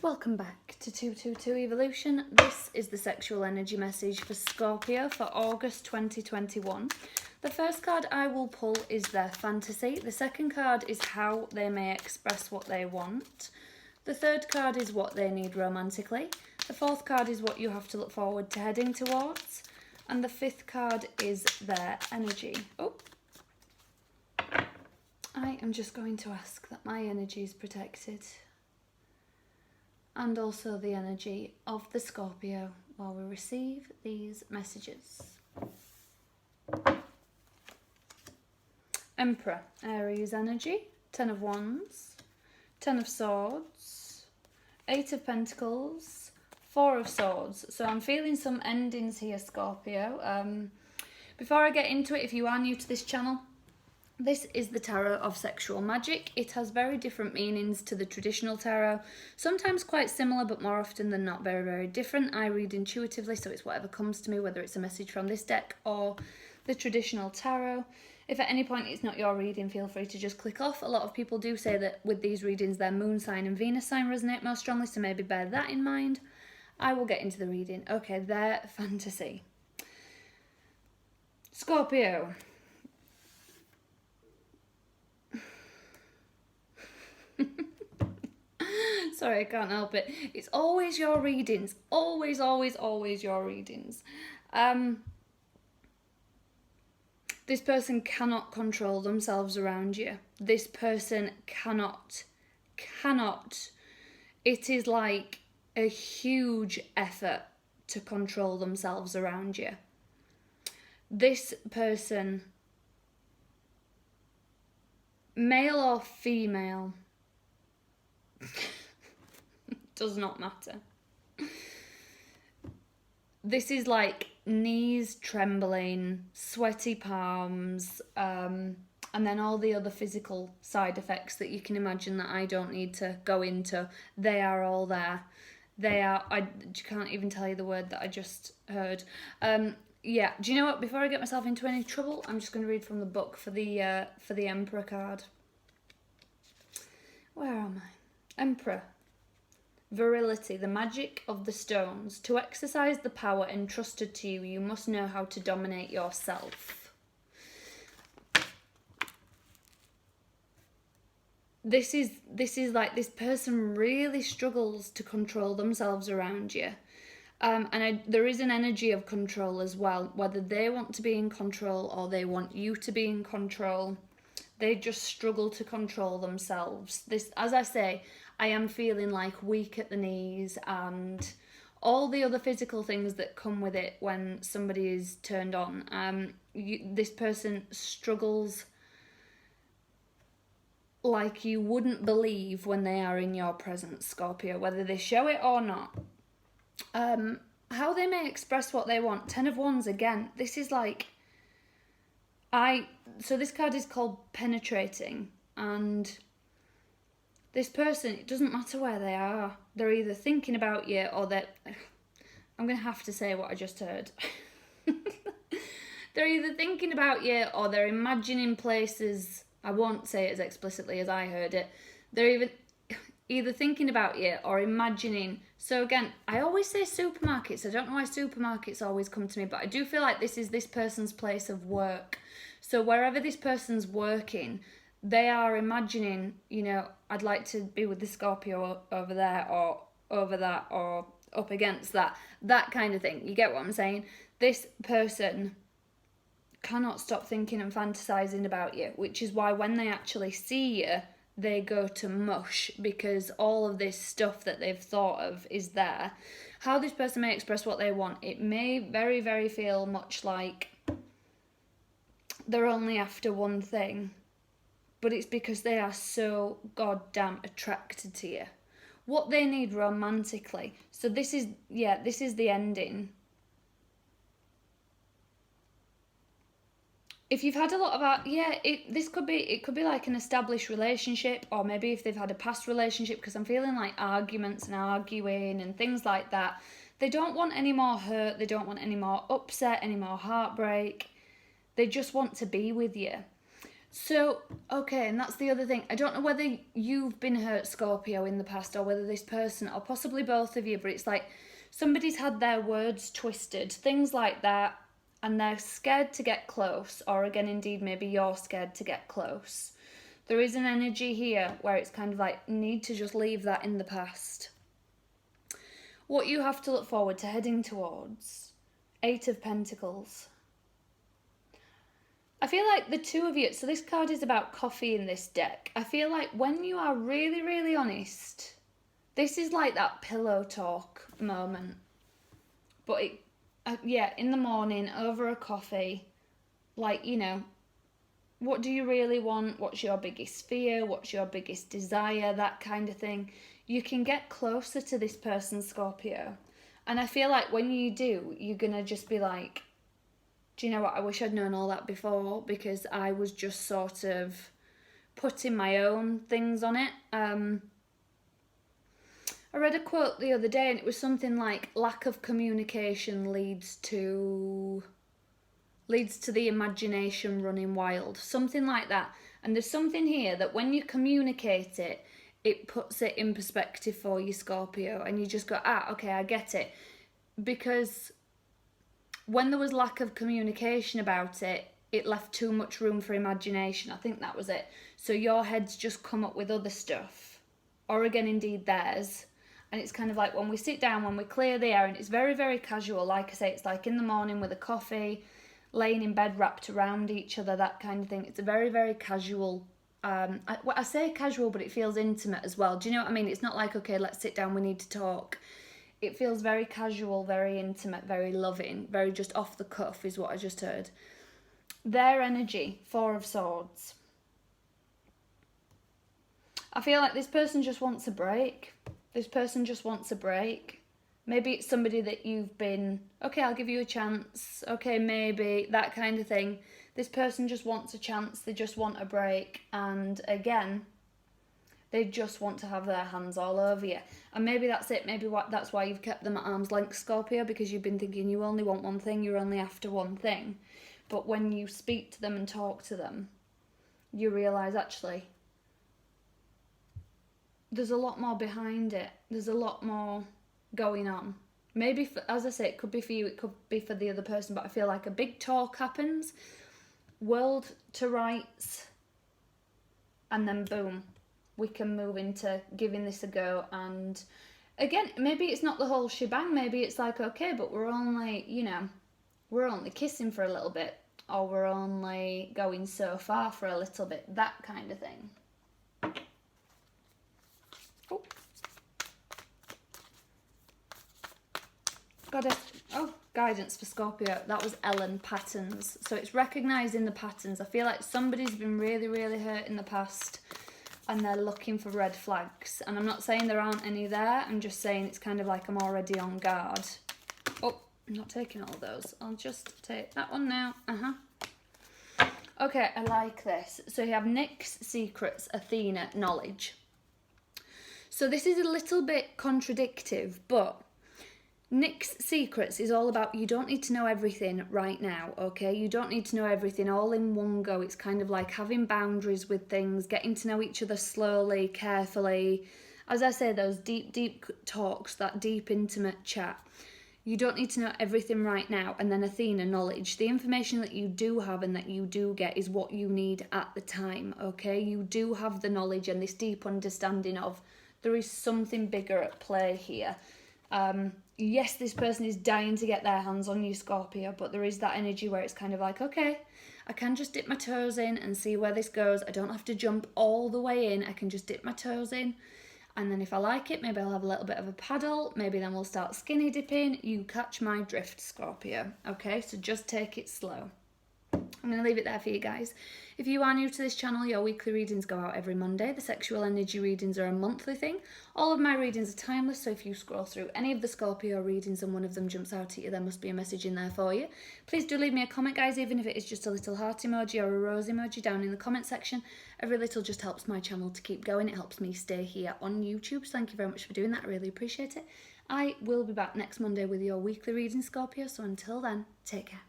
Welcome back to 222 Evolution. This is the sexual energy message for Scorpio for August 2021. The first card I will pull is their fantasy. The second card is how they may express what they want. The third card is what they need romantically. The fourth card is what you have to look forward to heading towards. And the fifth card is their energy. Oh, I am just going to ask that my energy is protected. And also the energy of the Scorpio while we receive these messages. Emperor, Aries energy, 10 of Wands, 10 of Swords, 8 of Pentacles, 4 of Swords. So I'm feeling some endings here, Scorpio. Before I get into it, if you are new to this channel, this is the tarot of sexual magic. It has very different meanings to the traditional tarot. Sometimes quite similar, but more often than not very, very different. I read intuitively, so it's whatever comes to me, whether it's a message from this deck or the traditional tarot. If at any point it's not your reading, feel free to just click off. A lot of people do say that with these readings, their moon sign and Venus sign resonate most strongly, so maybe bear that in mind. I will get into the reading. Okay, their fantasy. Scorpio. Sorry, I can't help it. It's always your readings. Always, always, always your readings. This person cannot control themselves around you. This person cannot. It is like a huge effort to control themselves around you. This person, male or female, does not matter. This is like knees trembling, sweaty palms, and then all the other physical side effects that you can imagine that I don't need to go into. They are all there. I can't even tell you the word that I just heard. Yeah, do you know what? Before I get myself into any trouble, I'm just going to read from the book for the Emperor card. Where am I? Emperor. Virility, the magic of the stones. To exercise the power entrusted to you, you must know how to dominate yourself. This is like this person really struggles to control themselves around you. There is an energy of control as well, whether they want to be in control or they want you to be in control. They just struggle to control themselves. This, as I say, I am feeling like weak at the knees and all the other physical things that come with it when somebody is turned on. This person struggles like you wouldn't believe when they are in your presence, Scorpio, whether they show it or not. How they may express what they want. 10 of Wands again. This is like... So this card is called Penetrating, and this person, it doesn't matter where they are. They're either thinking about you or they're... I'm going to have to say what I just heard. They're either thinking about you or they're imagining places. I won't say it as explicitly as I heard it. They're either thinking about you or imagining. So again, I always say supermarkets. I don't know why supermarkets always come to me, but I do feel like this is this person's place of work. So wherever this person's working, they are imagining, you know, I'd like to be with the Scorpio over there or over that or up against that kind of thing. You get what I'm saying? This person cannot stop thinking and fantasizing about you, which is why when they actually see you, they go to mush, because all of this stuff that they've thought of is there. How this person may express what they want, it may very, very feel much like they're only after one thing, but it's because they are so goddamn attracted to you. What they need romantically. So this is the ending. If you've had a lot of it could be like an established relationship, or maybe if they've had a past relationship, because I'm feeling like arguments and arguing and things like that. They don't want any more hurt, they don't want any more upset, any more heartbreak. They just want to be with you. So, okay, and that's the other thing. I don't know whether you've been hurt, Scorpio, in the past, or whether this person, or possibly both of you, but it's like somebody's had their words twisted, things like that, and they're scared to get close, or again, indeed, maybe you're scared to get close. There is an energy here where it's kind of like, need to just leave that in the past. What you have to look forward to heading towards, 8 of Pentacles. I feel like the two of you, so this card is about coffee in this deck. I feel like when you are really, really honest, this is like that pillow talk moment. But yeah, in the morning, over a coffee, like, you know, what do you really want? What's your biggest fear? What's your biggest desire? That kind of thing. You can get closer to this person, Scorpio. And I feel like when you do, you're going to just be like, do you know what? I wish I'd known all that before, because I was just sort of putting my own things on it. I read a quote the other day and it was something like, lack of communication leads to the imagination running wild. Something like that. And there's something here that when you communicate it, it puts it in perspective for you, Scorpio. And you just go, okay, I get it. Because when there was lack of communication about it, it left too much room for imagination. I think that was it. So your head's just come up with other stuff. Or again, indeed, theirs. And it's kind of like when we sit down, when we clear the air, and it's very, very casual. Like I say, it's like in the morning with a coffee, laying in bed wrapped around each other, that kind of thing. It's a very, very casual. I say casual, but it feels intimate as well. Do you know what I mean? It's not like, okay, let's sit down, we need to talk. It feels very casual, very intimate, very loving, very just off the cuff is what I just heard. Their energy, 4 of Swords. I feel like this person just wants a break. This person just wants a break. Maybe it's somebody that you've been, okay, I'll give you a chance. Okay, maybe, that kind of thing. This person just wants a chance. They just want a break. And again, they just want to have their hands all over you. And maybe that's it. Maybe that's why you've kept them at arm's length, Scorpio, because you've been thinking you only want one thing, you're only after one thing. But when you speak to them and talk to them, you realise actually there's a lot more behind it. There's a lot more going on. Maybe, as I say, it could be for you, it could be for the other person, but I feel like a big talk happens, world to rights, and then boom, we can move into giving this a go. And again, maybe it's not the whole shebang. Maybe it's like, okay, but we're only, you know, we're only kissing for a little bit, or we're only going so far for a little bit, that kind of thing. Oh. Guidance for Scorpio. That was Ellen, patterns. So it's recognising the patterns. I feel like somebody's been really, really hurt in the past and they're looking for red flags. And I'm not saying there aren't any there. I'm just saying it's kind of like I'm already on guard. Oh, I'm not taking all those. I'll just take that one now. Okay, I like this. So you have Nyx, secrets, Athena, knowledge. So this is a little bit contradictive, but Nyx secrets is all about you don't need to know everything right now, okay? You don't need to know everything all in one go. It's kind of like having boundaries with things, getting to know each other slowly, carefully. As I say, those deep, deep talks, that deep, intimate chat. You don't need to know everything right now. And then Athena, knowledge. The information that you do have and that you do get is what you need at the time, okay? You do have the knowledge and this deep understanding of there is something bigger at play here. Yes, this person is dying to get their hands on you, Scorpio, but there is that energy where it's kind of like, okay, I can just dip my toes in and see where this goes. I don't have to jump all the way in. I can just dip my toes in. And then if I like it, maybe I'll have a little bit of a paddle. Maybe then we'll start skinny dipping. You catch my drift, Scorpio. Okay, so just take it slow. I'm going to leave it there for you guys. If you are new to this channel, your weekly readings go out every Monday. The sexual energy readings are a monthly thing. All of my readings are timeless, so if you scroll through any of the Scorpio readings and one of them jumps out at you, there must be a message in there for you. Please do leave me a comment, guys, even if it is just a little heart emoji or a rose emoji down in the comment section. Every little just helps my channel to keep going. It helps me stay here on YouTube, so thank you very much for doing that. I really appreciate it. I will be back next Monday with your weekly reading, Scorpio, so until then, take care.